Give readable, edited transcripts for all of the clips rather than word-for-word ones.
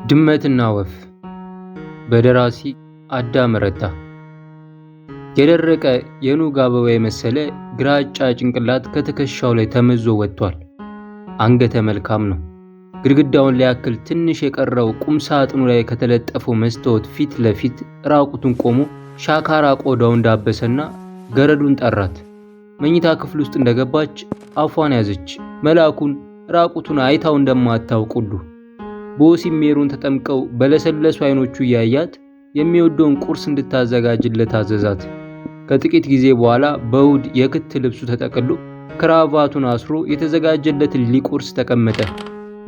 ድመትና ወፍ በደራሲ አዳም ረታ። የደረቀ የኑግ አበባ የመሰለ ግራጫ ጭንቅላት ከትከሻው ላይ ተመዞ ወጥቷል። አንገተ መልካም ነው። ግድግዳውን ሊያክል ትንሽ የቀረው ቁም ሳጥኑ ላይ ከተለጠፈው መስታወት ፊት ለፊት ራቁቱን ቆሞ ሻካራ ቆዳው እንዳበሰና ገረዱን ጠራት። መኝታ ክፍል ውስጥ እንደገባች አፏን ያዘች። መልአኩን ራቁቱን አይታው እንደማታውቅ ሁሉ በወሲብ ሜሮን ተጠምቀው በለሰለሱ አይኖቹ እያያት የሚወደውን ቁርስ እንድታዘጋጅለት አዘዛት። ከጥቂት ጊዜ በኋላ በውድ የክት ልብሱ ተጠቅሎ ክራቫቱን አስሮ የተዘጋጀለትን ሊቆርስ ተቀመጠ።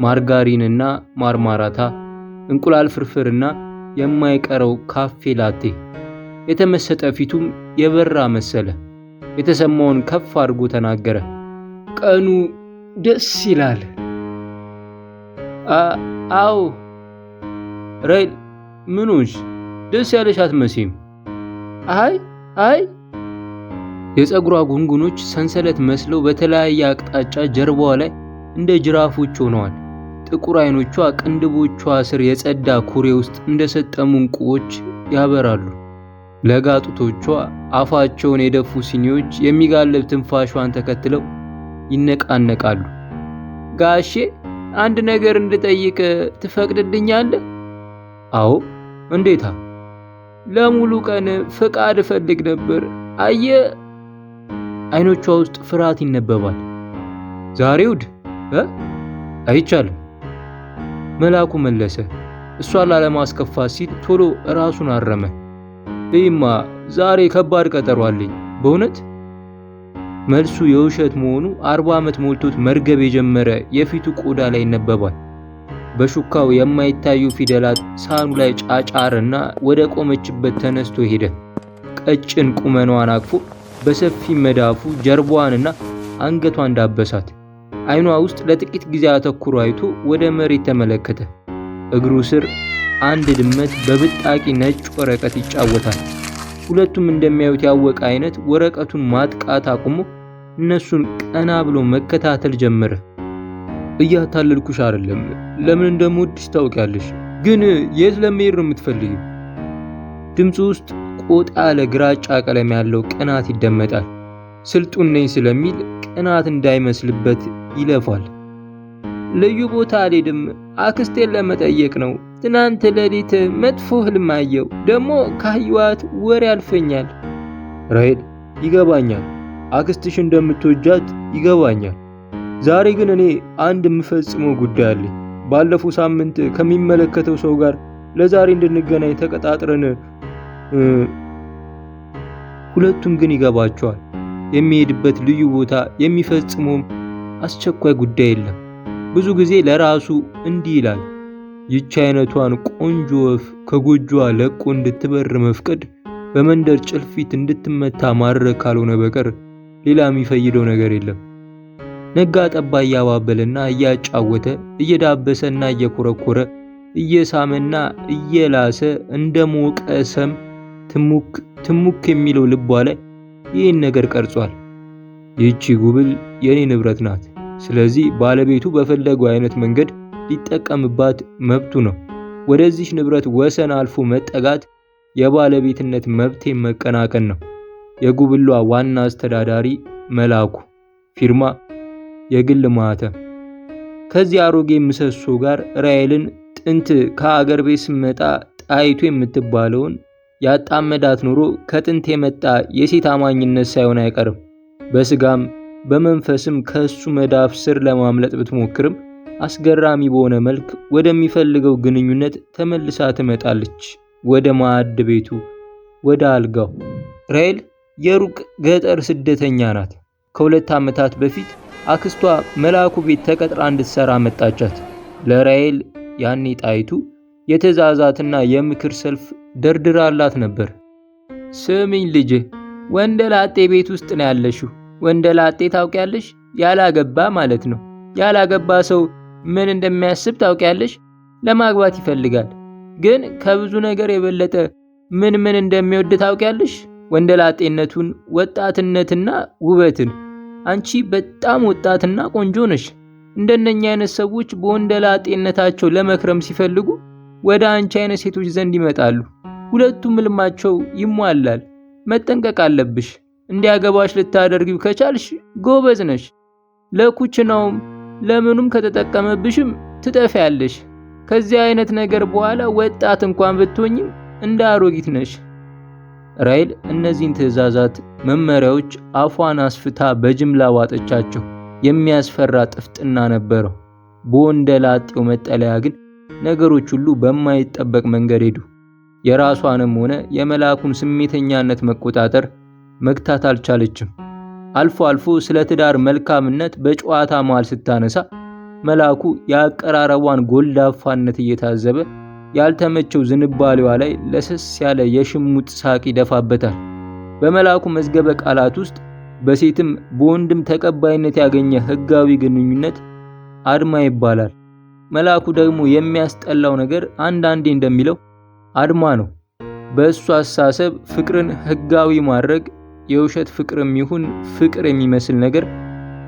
ማርጋሪንና ማርማራታ፣ እንቁላል ፍርፍርና የማይቀረው ካፌ ላቴ። የተመሰጠ ፊቱም የበራ መሰለ። የተሰማውን ከፍ አድርጎ ተናገረ። ቀኑ ደስ ይላል። አዎ። ራይል ምኑሽ ደስ ያለሽ አትመሲም። አይ የፀጉሯ ጉንጉኖች ሰንሰለት መስለው በተለያየ አቅጣጫ ጀርባዋ ላይ እንደ ጅራፎች ሆነዋል። ጥቁር አይኖቿ ቅንድቦቿ ስር የጸዳ ኩሬ ውስጥ እንደሰጠሙ ዕንቁዎች ያበራሉ። ለጋ ጡቶቿ አፋቸውን የደፉ ሲኒዎች የሚጋልብ ትንፋሿን ተከትለው ይነቃነቃሉ። ጋሼ አንድ ነገር እንድጠይቅ ትፈቅድልኛለህ? አዎ። እንዴታ? ለሙሉ ቀን ፍቃድ እፈልግ ነበር። አይኖቿ ውስጥ ፍርሃት ይነበባል። ዛሬ እሑድ? አይቻልም፣ መልአኩ መለሰ። እሷን ላለማስከፋት ሲል ቶሎ ራሱን አረመ። እይማ ዛሬ ከባድ ቀጠሮ አለኝ። በእውነት? መልሱ የውሸት መሆኑ 40 ዓመት ሞልቶት መርገብ የጀመረ የፊቱ ቆዳ ላይ ይነበባል። በሹካው የማይታዩ ፊደላት ሳህኑ ላይ ጫጫርና ወደ ቆመችበት ተነስቶ ሄደ። ቀጭን ቁመኗን አቅፎ በሰፊ መዳፉ ጀርባዋንና አንገቷን ዳበሳት። አይኗ ውስጥ ለጥቂት ጊዜ አተኩሮ አይቶ ወደ መሬት ተመለከተ። እግሩ ስር አንድ ድመት በብጣቂ ነጭ ወረቀት ይጫወታል። ሁለቱም እንደሚያዩት ያወቀ አይነት ወረቀቱን ማጥቃት አቁሞ እነሱን ቀና ብሎ መከታተል ጀመረ። እያታለልኩሽ አይደለም፣ ለምን እንደምወድሽ ታውቂያለሽ። ግን የት ለመሄድ ነው የምትፈልጊው? ድምፁ ውስጥ ቆጣ ያለ ግራጫ ቀለም ያለው ቅናት ይደመጣል። ስልጡን ነኝ ስለሚል ቅናት እንዳይመስልበት ይለፋል። ልዩ ቦታ አልሄድም፣ አክስቴን ለመጠየቅ ነው። ትናንት ሌሊት መጥፎ ህልም አየው። ደግሞ ካየኋት ወሬ ያልፈኛል። ራይል ይገባኛል፣ አክስትሽ እንደምትወጃት ይገባኛል። ዛሬ ግን እኔ አንድ የምፈጽመው ጉዳይ አለኝ። ባለፈው ሳምንት ከሚመለከተው ሰው ጋር ለዛሬ እንድንገናኝ ተቀጣጥረን። ሁለቱም ግን ይገባቸዋል። የሚሄድበት ልዩ ቦታ የሚፈጽመውም አስቸኳይ ጉዳይ የለም። ብዙ ጊዜ ለራሱ እንዲህ ይላል፣ ይህች አይነቷን ቆንጆ ወፍ ከጎጆዋ ለቆ እንድትበር መፍቀድ በመንደር ጭልፊት እንድትመታ ማድረግ ካልሆነ በቀር ሌላ የሚፈይደው ነገር የለም። ነጋ ጠባ እያባበለና እያጫወተ እየዳበሰና እየኮረኮረ እየሳመና እየላሰ እንደ ሞቀ ሰም ትሙክ የሚለው ልቧ ላይ ይህን ነገር ቀርጿል። ይህቺ ጉብል የኔ ንብረት ናት። ስለዚህ ባለቤቱ በፈለገው አይነት መንገድ ሊጠቀምባት መብቱ ነው። ወደዚህ ንብረት ወሰን አልፎ መጠጋት የባለቤትነት መብቴን መቀናቀን ነው። የጉብሏ ዋና አስተዳዳሪ መልአኩ። ፊርማ የግል ማህተም። ከዚህ አሮጌ ምሰሶ ጋር ራይልን ጥንት ከአገር ቤት ስመጣ ጣይቱ የምትባለውን ያጣመዳት ኑሮ ከጥንት የመጣ የሴት አማኝነት ሳይሆን አይቀርም። በስጋም በመንፈስም ከሱ መዳፍ ስር ለማምለጥ ብትሞክርም አስገራሚ በሆነ መልክ ወደሚፈልገው ግንኙነት ተመልሳ ትመጣለች። ወደ ማዕድ ቤቱ፣ ወደ አልጋው። ራይል የሩቅ ገጠር ስደተኛ ናት። ከ2 ዓመታት በፊት አክስቷ መልአኩ ቤት ተቀጥራ እንድትሰራ መጣቻት። ለራይል ያኔ ጣይቱ የትዕዛዛትና የምክር ሰልፍ ደርድራላት ነበር። ስሚኝ ልጄ፣ ወንደላጤ ቤት ውስጥ ነው ያለሽው። ወንደላጤ ታውቂያለሽ? ያላገባ ማለት ነው። ያላገባ ሰው ምን እንደሚያስብ ታውቂያለሽ? ለማግባት ይፈልጋል፣ ግን ከብዙ ነገር የበለጠ ምን እንደሚወድ ታውቂያለሽ? ወንደላጤነቱን፣ ወጣትነትና ውበትን። አንቺ በጣም ወጣትና ቆንጆ ነሽ። እንደነኛ አይነት ሰዎች በወንደላጤነታቸው ለመክረም ሲፈልጉ ወደ አንቺ አይነት ሴቶች ዘንድ ይመጣሉ። ሁለቱም ህልማቸው ይሟላል። መጠንቀቅ አለብሽ። እንዲያገባሽ ልታደርጊው ከቻልሽ ጎበዝ ነሽ። ለኩችናውም ለምኑም ከተጠቀመብሽም ትጠፊያለሽ። ከዚህ አይነት ነገር በኋላ ወጣት እንኳን ብትሆኝም እንደ አሮጊት ነሽ። ራሔል እነዚህን ትዕዛዛት፣ መመሪያዎች አፏን አስፍታ በጅምላ ዋጠቻቸው። የሚያስፈራ ጥፍጥና ነበረው። በወንደላጤው መጠለያ ግን ነገሮች ሁሉ በማይጠበቅ መንገድ ሄዱ። የራሷንም ሆነ የመልአኩን ስሜተኛነት መቆጣጠር መግታት አልቻለችም። አልፎ አልፎ ስለ ትዳር መልካምነት በጨዋታ መሃል ስታነሳ መልአኩ የአቀራረቧን ጎልዳፋነት እየታዘበ ያልተመቸው ዝንባሌዋ ላይ ለሰስ ያለ የሽሙጥ ሳቅ ይደፋበታል። በመልአኩ መዝገበ ቃላት ውስጥ በሴትም በወንድም ተቀባይነት ያገኘ ህጋዊ ግንኙነት አድማ ይባላል። መልአኩ ደግሞ የሚያስጠላው ነገር አንዳንዴ እንደሚለው አድማ ነው። በእሱ አስተሳሰብ ፍቅርን ህጋዊ ማድረግ የውሸት ፍቅርም ይሁን ፍቅር የሚመስል ነገር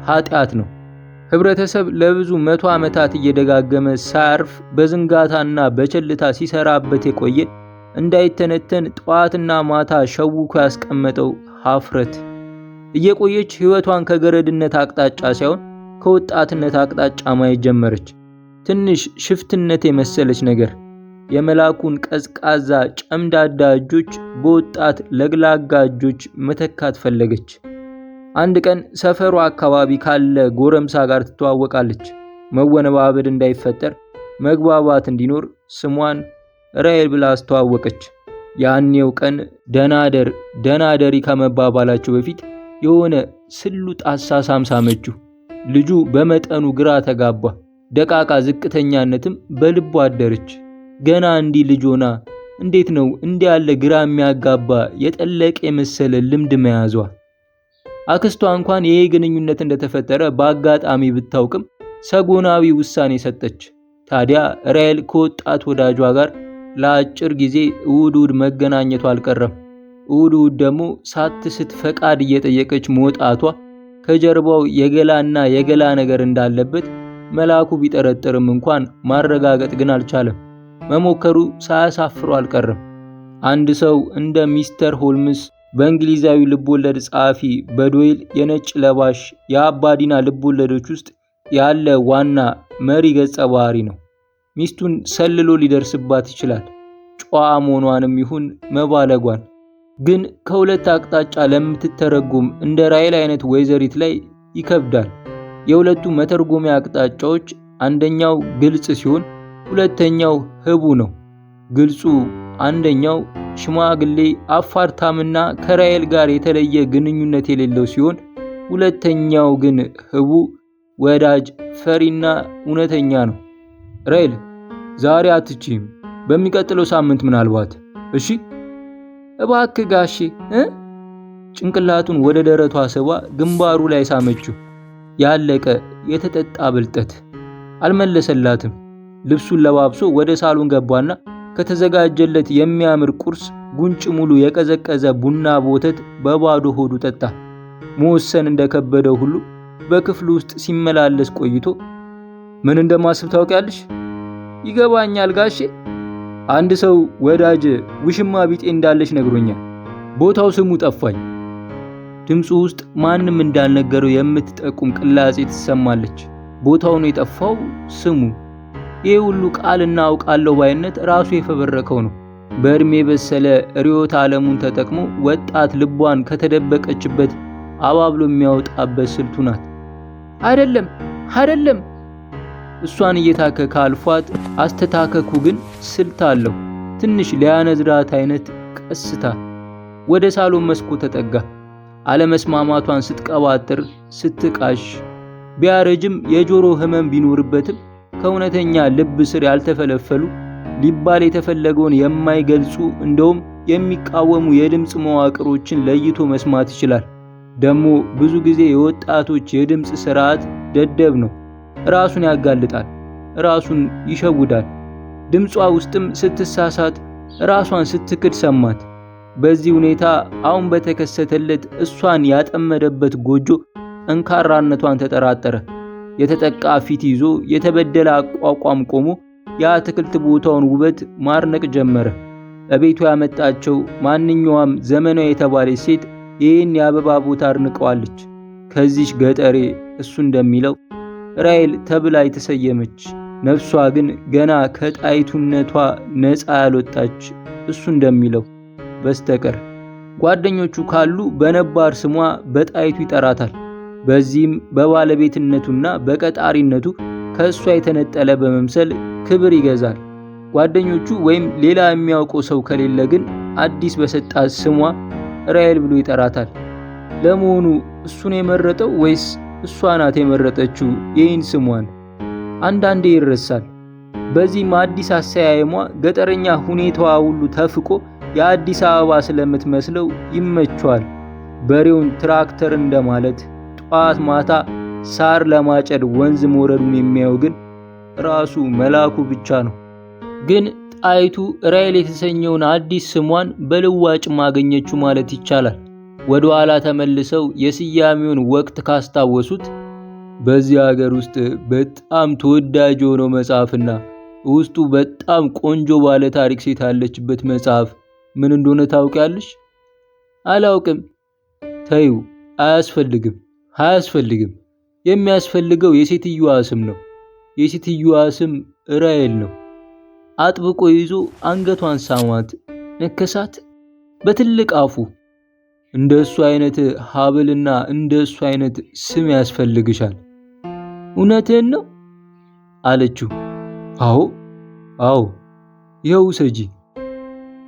ኃጢአት ነው። ህብረተሰብ ለብዙ መቶ ዓመታት እየደጋገመ ሳያርፍ በዝንጋታና በቸልታ ሲሰራበት የቆየ እንዳይተነተን ጠዋትና ማታ ሸውኮ ያስቀመጠው ሀፍረት እየቆየች ህይወቷን ከገረድነት አቅጣጫ ሳይሆን ከወጣትነት አቅጣጫ ማየት ጀመረች። ትንሽ ሽፍትነት የመሰለች ነገር የመልአኩን ቀዝቃዛ ጨምዳዳ እጆች በወጣት ለግላጋ እጆች መተካት ፈለገች። አንድ ቀን ሰፈሯ አካባቢ ካለ ጎረምሳ ጋር ትተዋወቃለች። መወነባበድ እንዳይፈጠር መግባባት እንዲኖር ስሟን ራሔል ብላ አስተዋወቀች። ያኔው ቀን ደናደሪ ከመባባላቸው በፊት የሆነ ስሉጥ አሳሳም ሳመችው። ልጁ በመጠኑ ግራ ተጋባ። ደቃቃ ዝቅተኛነትም በልቡ አደረች። ገና እንዲህ ልጅ ሆና እንዴት ነው እንዲህ ያለ ግራ የሚያጋባ የጠለቀ የመሰለ ልምድ መያዟ? አክስቷ እንኳን ይሄ ግንኙነት እንደተፈጠረ በአጋጣሚ ብታውቅም ሰጎናዊ ውሳኔ ሰጠች። ታዲያ ራሔል ከወጣት ወዳጇ ጋር ለአጭር ጊዜ እሁድ መገናኘቷ አልቀረም። እሁድ ደግሞ ሳትስት ፈቃድ እየጠየቀች መውጣቷ ከጀርባው የገላና የገላ ነገር እንዳለበት መልአኩ ቢጠረጥርም እንኳን ማረጋገጥ ግን አልቻለም። መሞከሩ ሳያሳፍሩ አልቀረም። አንድ ሰው እንደ ሚስተር ሆልምስ በእንግሊዛዊ ልቦለድ ጸሐፊ በዶይል የነጭ ለባሽ የአባዲና ልቦለዶች ውስጥ ያለ ዋና መሪ ገጸ ባህሪ ነው። ሚስቱን ሰልሎ ሊደርስባት ይችላል፣ ጨዋ መሆኗንም ይሁን መባለጓን። ግን ከሁለት አቅጣጫ ለምትተረጎም እንደ ራሔል አይነት ወይዘሪት ላይ ይከብዳል። የሁለቱ መተርጎሚያ አቅጣጫዎች አንደኛው ግልጽ ሲሆን ሁለተኛው ህቡ ነው። ግልጹ አንደኛው ሽማግሌ አፋርታምና ከራሔል ጋር የተለየ ግንኙነት የሌለው ሲሆን ሁለተኛው ግን ህቡ ወዳጅ ፈሪና እውነተኛ ነው። ራሔል ዛሬ አትችይም፣ በሚቀጥለው ሳምንት ምናልባት። እሺ እባክህ ጋሼ ጭንቅላቱን ወደ ደረቷ ስባ ግንባሩ ላይ ሳመችው። ያለቀ የተጠጣ ብልጠት። አልመለሰላትም። ልብሱን ለባብሶ ወደ ሳሎን ገባና ከተዘጋጀለት የሚያምር ቁርስ ጉንጭ ሙሉ የቀዘቀዘ ቡና በወተት በባዶ ሆዱ ጠጣ። መወሰን እንደከበደው ሁሉ በክፍሉ ውስጥ ሲመላለስ ቆይቶ ምን እንደማስብ ታውቂያለሽ? ይገባኛል ጋሼ። አንድ ሰው ወዳጅ ውሽማ ቢጤ እንዳለሽ ነግሮኛል። ቦታው ስሙ ጠፋኝ። ድምፁ ውስጥ ማንም እንዳልነገረው የምትጠቁም ቅላጼ ትሰማለች። ቦታው ነው የጠፋው፣ ስሙ። ይህ ሁሉ ቃልና አውቃለሁ ባይነት ራሱ የፈበረከው ነው። በእድሜ በሰለ ርዕዮተ ዓለሙን ተጠቅሞ ወጣት ልቧን ከተደበቀችበት አባብሎ የሚያወጣበት ስልቱ ናት። አይደለም እሷን እየታከከ አልፏት፣ አስተታከኩ ግን ስልት አለው። ትንሽ ሊያነዝራት አይነት ቀስታ። ወደ ሳሎን መስኮት ተጠጋ። አለመስማማቷን ስትቀባጥር ስትቃሽ፣ ቢያረጅም የጆሮ ህመም ቢኖርበትም ከእውነተኛ ልብ ስር ያልተፈለፈሉ ሊባል የተፈለገውን የማይገልጹ እንደውም የሚቃወሙ የድምፅ መዋቅሮችን ለይቶ መስማት ይችላል። ደግሞ ብዙ ጊዜ የወጣቶች የድምፅ ስርዓት ደደብ ነው። ራሱን ያጋልጣል፣ ራሱን ይሸውዳል። ድምጿ ውስጥም ስትሳሳት ራሷን ስትክድ ሰማት። በዚህ ሁኔታ አሁን በተከሰተለት እሷን ያጠመደበት ጎጆ ጠንካራነቷን ተጠራጠረ። የተጠቃ ፊት ይዞ የተበደለ አቋቋም ቆሞ የአትክልት ቦታውን ውበት ማርነቅ ጀመረ። በቤቱ ያመጣቸው ማንኛውም ዘመናዊ የተባለች ሴት ይህን የአበባ ቦታ አድንቀዋለች። ከዚች ገጠሬ እሱ እንደሚለው ራሔል ተብላ የተሰየመች ነፍሷ ግን ገና ከጣይቱነቷ ነፃ ያልወጣች እሱ እንደሚለው በስተቀር ጓደኞቹ ካሉ በነባር ስሟ በጣይቱ ይጠራታል። በዚህም በባለቤትነቱና በቀጣሪነቱ ከእሷ የተነጠለ በመምሰል ክብር ይገዛል። ጓደኞቹ ወይም ሌላ የሚያውቀው ሰው ከሌለ ግን አዲስ በሰጣት ስሟ ራሔል ብሎ ይጠራታል። ለመሆኑ እሱን የመረጠው ወይስ እሷ ናት የመረጠችው ይህን ስሟን? አንዳንዴ ይረሳል። በዚህም አዲስ አሰያየሟ ገጠረኛ ሁኔታዋ ሁሉ ተፍቆ የአዲስ አበባ ስለምትመስለው ይመቸዋል። በሬውን ትራክተር እንደማለት ጧት ማታ ሳር ለማጨድ ወንዝ መውረዱን የሚያየው ግን ራሱ መላኩ ብቻ ነው። ግን ጣይቱ ራሔል የተሰኘውን አዲስ ስሟን በልዋጭ ማገኘችው ማለት ይቻላል። ወደ ኋላ ተመልሰው የስያሜውን ወቅት ካስታወሱት በዚህ ሀገር ውስጥ በጣም ተወዳጅ የሆነው መጽሐፍና ውስጡ በጣም ቆንጆ ባለ ታሪክ ሴት ያለችበት መጽሐፍ ምን እንደሆነ ታውቂያለሽ? አላውቅም። ተይው፣ አያስፈልግም። የሚያስፈልገው የሴትዮዋ ስም ነው። የሴትዮዋ ስም ራሔል ነው። አጥብቆ ይዞ አንገቷን ሳማት፣ ነከሳት በትልቅ አፉ። እንደሱ አይነት ሀብልና እንደሱ አይነት ስም ያስፈልግሻል። እውነትህን ነው አለችው። አዎ፣ ይኸው ሰጂ።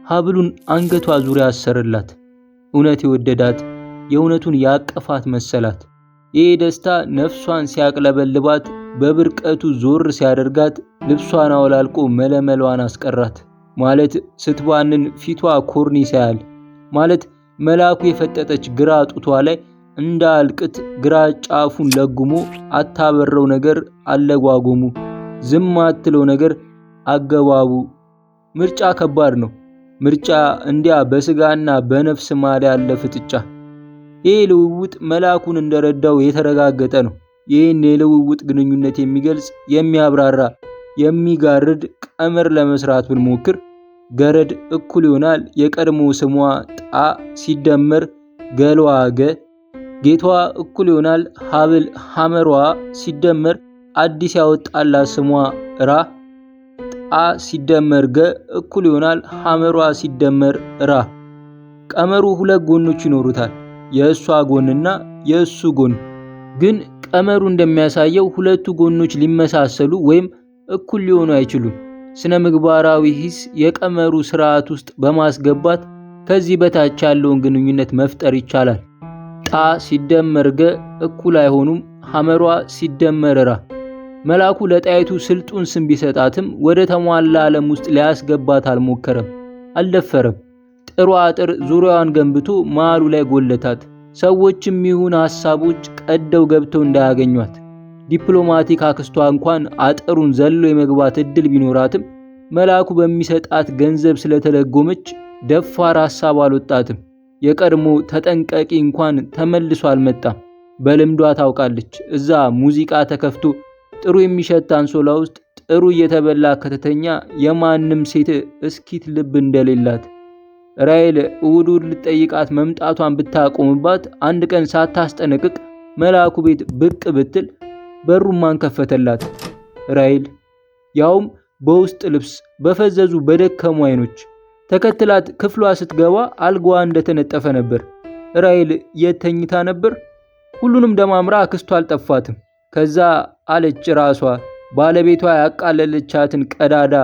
ሀብሉን አንገቷ ዙሪያ አሰረላት። እውነት የወደዳት የእውነቱን ያቀፋት መሰላት። ይህ ደስታ ነፍሷን ሲያቅለበልባት በብርቀቱ ዞር ሲያደርጋት ልብሷን አውላልቆ መለመሏን አስቀራት። ማለት ስትባንን ፊቷ ኮርኒስ ያያል። ማለት መላኩ የፈጠጠች ግራ ጡቷ ላይ እንደ አልቅት ግራ ጫፉን ለጉሞ አታበረው ነገር አለጓጎሙ፣ ዝም አትለው ነገር አገባቡ። ምርጫ ከባድ ነው። ምርጫ እንዲያ በስጋና በነፍስ ማል ያለ ፍጥጫ። ይህ ልውውጥ መላኩን እንደረዳው የተረጋገጠ ነው። ይህን የልውውጥ ግንኙነት የሚገልጽ የሚያብራራ የሚጋርድ ቀመር ለመስራት ብንሞክር ገረድ እኩል ይሆናል የቀድሞ ስሟ ጣ ሲደመር ገሏ ገ፣ ጌቷ እኩል ይሆናል ሀብል ሐመሯ ሲደመር አዲስ ያወጣላት ስሟ ራ፣ ጣ ሲደመር ገ እኩል ይሆናል ሐመሯ ሲደመር ራ። ቀመሩ ሁለት ጎኖች ይኖሩታል፣ የእሷ ጎንና የእሱ ጎን። ግን ቀመሩ እንደሚያሳየው ሁለቱ ጎኖች ሊመሳሰሉ ወይም እኩል ሊሆኑ አይችሉም። ስነ ምግባራዊ ሂስ የቀመሩ ስርዓት ውስጥ በማስገባት ከዚህ በታች ያለውን ግንኙነት መፍጠር ይቻላል። ጣ ሲደመር ገ እኩል አይሆኑም ሐመሯ ሲደመር ራ። መላኩ ለጣይቱ ስልጡን ስም ቢሰጣትም ወደ ተሟላ ዓለም ውስጥ ሊያስገባት አልሞከረም፣ አልደፈረም። ጥሩ አጥር ዙሪያዋን ገንብቶ መሃሉ ላይ ጎለታት። ሰዎችም ይሁን ሐሳቦች ቀደው ገብተው እንዳያገኟት። ዲፕሎማቲክ አክስቷ እንኳን አጥሩን ዘሎ የመግባት እድል ቢኖራትም መላኩ በሚሰጣት ገንዘብ ስለተለጎመች ደፋር ሐሳብ አልወጣትም። የቀድሞ ተጠንቀቂ እንኳን ተመልሶ አልመጣም። በልምዷ ታውቃለች። እዛ ሙዚቃ ተከፍቶ ጥሩ የሚሸት አንሶላ ውስጥ ጥሩ እየተበላ ከተተኛ የማንም ሴት እስኪት ልብ እንደሌላት። ራሔል እሑድ ልጠይቃት መምጣቷን ብታቆምባት አንድ ቀን ሳታስጠነቅቅ መላኩ ቤት ብቅ ብትል በሩን ማን ከፈተላት? ራሔል። ያውም በውስጥ ልብስ በፈዘዙ በደከሙ አይኖች። ተከትላት ክፍሏ ስትገባ አልጋዋ እንደተነጠፈ ነበር። ራሔል የት ተኝታ ነበር? ሁሉንም ደማምራ አክስቷ አልጠፋትም። ከዛ አለች ራሷ ባለቤቷ ያቃለለቻትን ቀዳዳ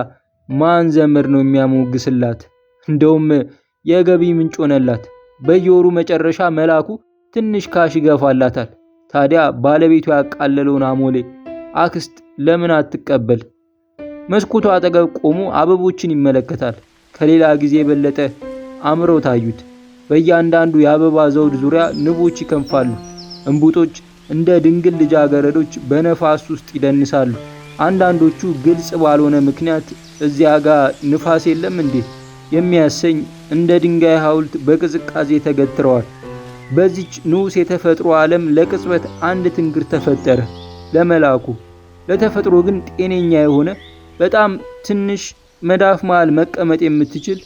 ማን ዘመድ ነው የሚያሞግስላት? እንደውም የገቢ ምንጭ ሆነላት። በየወሩ መጨረሻ መላኩ ትንሽ ካሽ ይገፋላታል። ታዲያ ባለቤቷ ያቃለለውን አሞሌ አክስት ለምን አትቀበል? መስኮቷ አጠገብ ቆሞ አበቦችን ይመለከታል። ከሌላ ጊዜ የበለጠ አምረው ታዩት። በእያንዳንዱ የአበባ ዘውድ ዙሪያ ንቦች ይከንፋሉ። እንቡጦች እንደ ድንግል ልጃገረዶች በነፋስ ውስጥ ይደንሳሉ። አንዳንዶቹ ግልጽ ባልሆነ ምክንያት እዚያ ጋር ንፋስ የለም እንዴ የሚያሰኝ እንደ ድንጋይ ሐውልት በቅዝቃዜ ተገትረዋል። በዚች ንዑስ የተፈጥሮ ዓለም ለቅጽበት አንድ ትንግር ተፈጠረ ለመላኩ። ለተፈጥሮ ግን ጤነኛ የሆነ በጣም ትንሽ መዳፍ መሃል መቀመጥ የምትችል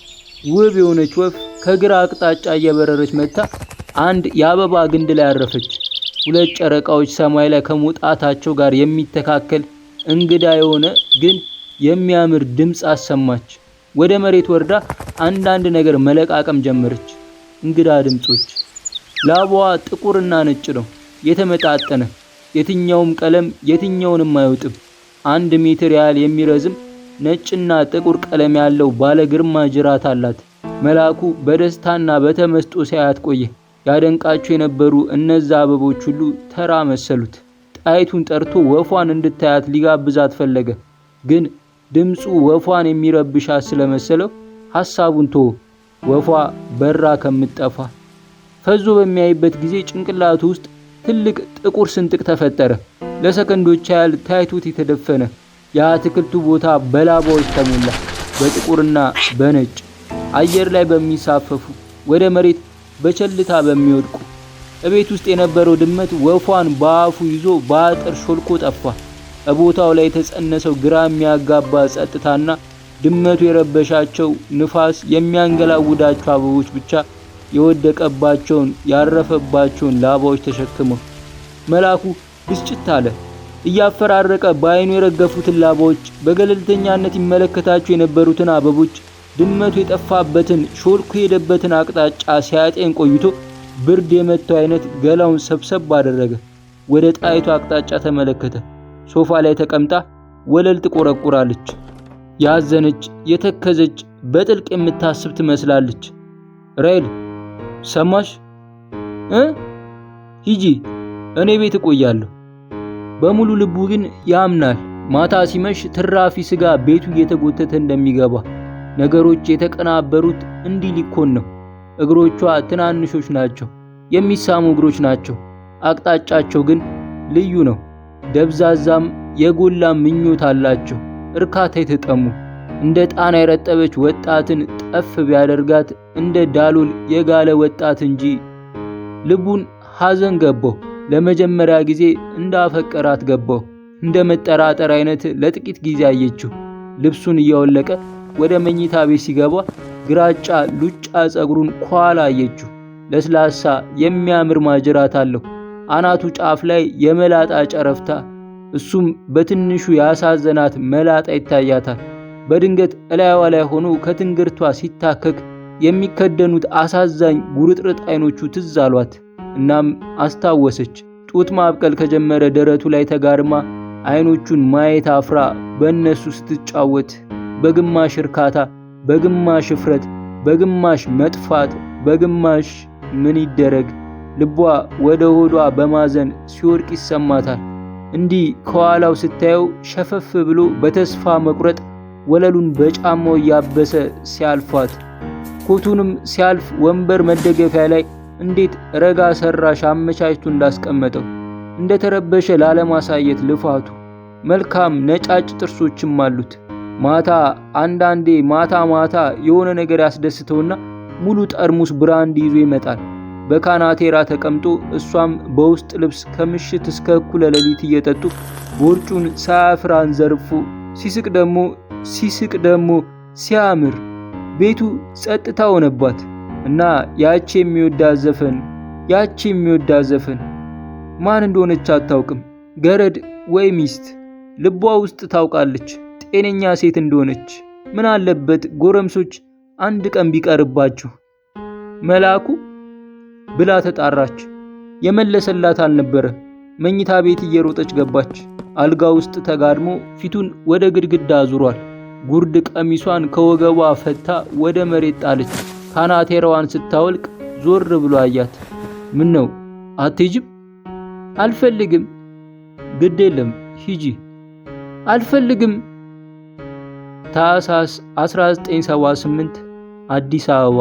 ውብ የሆነች ወፍ ከግራ አቅጣጫ እየበረረች መጥታ አንድ የአበባ ግንድ ላይ አረፈች። ሁለት ጨረቃዎች ሰማይ ላይ ከመውጣታቸው ጋር የሚተካከል እንግዳ የሆነ ግን የሚያምር ድምፅ አሰማች። ወደ መሬት ወርዳ አንዳንድ ነገር መለቃቀም ጀመረች። እንግዳ ድምጾች። ላባዋ ጥቁርና ነጭ ነው፣ የተመጣጠነ የትኛውም ቀለም የትኛውንም አይወጥም። 1 ሜትር ያህል የሚረዝም ነጭና ጥቁር ቀለም ያለው ባለ ግርማ ጅራት አላት። መልአኩ በደስታና በተመስጦ ሲያያት ቆየ። ያደንቃቸው የነበሩ እነዛ አበቦች ሁሉ ተራ መሰሉት። ጣይቱን ጠርቶ ወፏን እንድታያት ሊጋብዛት ፈለገ። ግን ድምፁ ወፏን የሚረብሻት ስለመሰለው ሐሳቡን ተወ። ወፏ በራ ከምትጠፋ ፈዞ በሚያይበት ጊዜ ጭንቅላቱ ውስጥ ትልቅ ጥቁር ስንጥቅ ተፈጠረ። ለሰከንዶች ያህል ታይቶት የተደፈነ የአትክልቱ ቦታ በላባዎች ተሞላ፣ በጥቁርና በነጭ አየር ላይ በሚሳፈፉ ወደ መሬት በቸልታ በሚወድቁ። እቤት ውስጥ የነበረው ድመት ወፏን በአፉ ይዞ በአጥር ሾልኮ ጠፋ። በቦታው ላይ የተጸነሰው ግራ የሚያጋባ ጸጥታና ድመቱ የረበሻቸው ንፋስ የሚያንገላውዳቸው አበቦች ብቻ የወደቀባቸውን ያረፈባቸውን ላባዎች ተሸክመው። መልአኩ ብስጭት አለ። እያፈራረቀ በአይኑ የረገፉትን ላባዎች፣ በገለልተኛነት ይመለከታቸው የነበሩትን አበቦች፣ ድመቱ የጠፋበትን ሾልኮ የሄደበትን አቅጣጫ ሲያጤን ቆይቶ ብርድ የመታው አይነት ገላውን ሰብሰብ አደረገ። ወደ ጣይቱ አቅጣጫ ተመለከተ። ሶፋ ላይ ተቀምጣ ወለል ትቆረቁራለች። ያዘነች፣ የተከዘች፣ በጥልቅ የምታስብ ትመስላለች። ራይል ሰማሽ? ሂጂ፣ እኔ ቤት እቆያለሁ። በሙሉ ልቡ ግን ያምናል። ማታ ሲመሽ ትራፊ ስጋ ቤቱ እየተጎተተ እንደሚገባ። ነገሮች የተቀናበሩት እንዲህ ሊኮን ነው። እግሮቿ ትናንሾች ናቸው፣ የሚሳሙ እግሮች ናቸው። አቅጣጫቸው ግን ልዩ ነው። ደብዛዛም የጎላ ምኞት አላቸው። እርካታ የተጠሙ እንደ ጣና የረጠበች ወጣትን ጠፍ ቢያደርጋት እንደ ዳሎል የጋለ ወጣት እንጂ። ልቡን ሐዘን ገባው። ለመጀመሪያ ጊዜ እንዳፈቀራት ገባው። እንደ መጠራጠር አይነት ለጥቂት ጊዜ አየችው። ልብሱን እያወለቀ ወደ መኝታ ቤት ሲገባ ግራጫ ሉጫ ጸጉሩን ከኋላ አየችው። ለስላሳ የሚያምር ማጅራት አለው። አናቱ ጫፍ ላይ የመላጣ ጨረፍታ፣ እሱም በትንሹ ያሳዘናት መላጣ ይታያታል። በድንገት እላይዋ ላይ ሆኖ ከትንግርቷ ሲታከክ የሚከደኑት አሳዛኝ ጉርጥርጥ አይኖቹ ትዝ አሏት። እናም አስታወሰች። ጡት ማብቀል ከጀመረ ደረቱ ላይ ተጋርማ አይኖቹን ማየት አፍራ በእነሱ ስትጫወት፣ በግማሽ እርካታ፣ በግማሽ እፍረት፣ በግማሽ መጥፋት፣ በግማሽ ምን ይደረግ ልቧ ወደ ሆዷ በማዘን ሲወድቅ ይሰማታል። እንዲህ ከኋላው ስታየው ሸፈፍ ብሎ በተስፋ መቁረጥ ወለሉን በጫማው እያበሰ ሲያልፏት፣ ኮቱንም ሲያልፍ ወንበር መደገፊያ ላይ እንዴት ረጋ ሰራሽ አመቻችቶ እንዳስቀመጠው እንደተረበሸ ላለማሳየት ልፋቱ። መልካም ነጫጭ ጥርሶችም አሉት። ማታ አንዳንዴ ማታ የሆነ ነገር ያስደስተውና ሙሉ ጠርሙስ ብራንዲ ይዞ ይመጣል። በካናቴራ ተቀምጦ እሷም በውስጥ ልብስ ከምሽት እስከ እኩለ ሌሊት እየጠጡ ቦርጩን ሳያፍራን ዘርፎ ሲስቅ ደግሞ ሲያምር ቤቱ ጸጥታ ሆነባት እና ያቺ የሚወዳት ዘፈን ማን እንደሆነች አታውቅም። ገረድ ወይ ሚስት ልቧ ውስጥ ታውቃለች ጤነኛ ሴት እንደሆነች። ምን አለበት ጎረምሶች አንድ ቀን ቢቀርባችሁ። መልአኩ ብላ ተጣራች። የመለሰላት አልነበረ። መኝታ ቤት እየሮጠች ገባች። አልጋ ውስጥ ተጋድሞ ፊቱን ወደ ግድግዳ አዙሯል። ጉርድ ቀሚሷን ከወገቧ ፈታ ወደ መሬት ጣለች። ካናቴራዋን ስታወልቅ ዞር ብሎ አያት። ምን ነው አትሄጂም? አልፈልግም። ግድ የለም ሂጂ። አልፈልግም። ታኅሳስ 1978 አዲስ አበባ